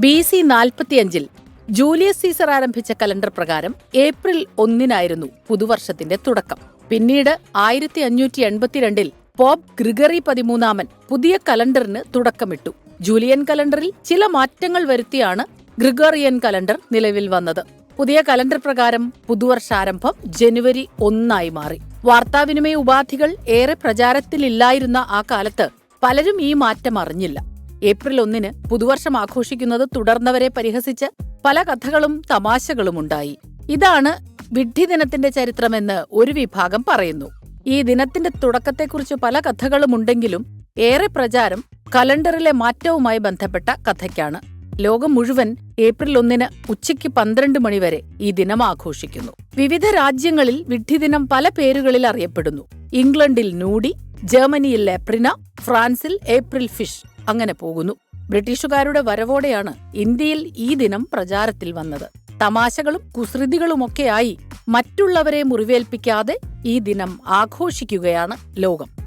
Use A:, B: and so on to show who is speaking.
A: BC 45 Julius Caesar ആരംഭിച്ച calendar പ്രകാരം April 1 പുതുവർഷത്തിന്റെ തുടക്കം. പിന്നീട് 1582 പോപ്പ് ഗ്രിഗറി 13 പുതിയ കലണ്ടറിന് തുടക്കമിട്ടു. ജൂലിയൻ കലണ്ടറിൽ ചില മാറ്റങ്ങൾ വരുത്തിയാണ് ഗ്രിഗോറിയൻ കലണ്ടർ നിലവിൽ വന്നത്. പുതിയ കലണ്ടർ പ്രകാരം പുതുവർഷാരംഭം ജനുവരി 1 മാറി. വാർത്താവിനിമയ ഉപാധികൾ ഏറെ പ്രചാരത്തിലില്ലായിരുന്ന ആ കാലത്ത് പലരും ഈ മാറ്റം അറിഞ്ഞില്ല. ഏപ്രിൽ 1 പുതുവർഷം ആഘോഷിക്കുന്നത് തുടർന്നവരെ പരിഹസിച്ച് പല കഥകളും തമാശകളുമുണ്ടായി. ഇതാണ് വിഡ്ഢിദിനത്തിന്റെ ചരിത്രമെന്ന് ഒരു വിഭാഗം പറയുന്നു. ഈ ദിനത്തിന്റെ തുടക്കത്തെക്കുറിച്ച് പല കഥകളുമുണ്ടെങ്കിലും ഏറെ പ്രചാരം കലണ്ടറിലെ മാറ്റവുമായി ബന്ധപ്പെട്ട കഥയ്ക്കാണ്. ലോകം മുഴുവൻ ഏപ്രിൽ 1 ഉച്ചയ്ക്ക് 12 മണി വരെ ഈ ദിനം ആഘോഷിക്കുന്നു. വിവിധ രാജ്യങ്ങളിൽ വിഡ്ഢിദിനം പല പേരുകളിൽ അറിയപ്പെടുന്നു. ഇംഗ്ലണ്ടിൽ നൂഡി, ജർമ്മനിയിൽ ലേപ്രിന, ഫ്രാൻസിൽ ഏപ്രിൽ ഫിഷ്, അങ്ങനെ പോകുന്നു. ബ്രിട്ടീഷുകാരുടെ വരവോടെയാണ് ഇന്ത്യയിൽ ഈ ദിനം പ്രചാരത്തിൽ വന്നത്. തമാശകളും കുസൃതികളുമൊക്കെയായി മറ്റുള്ളവരെ മുറിവേൽപ്പിക്കാതെ ഈ ദിനം ആഘോഷിക്കുകയാണ് ലോകം.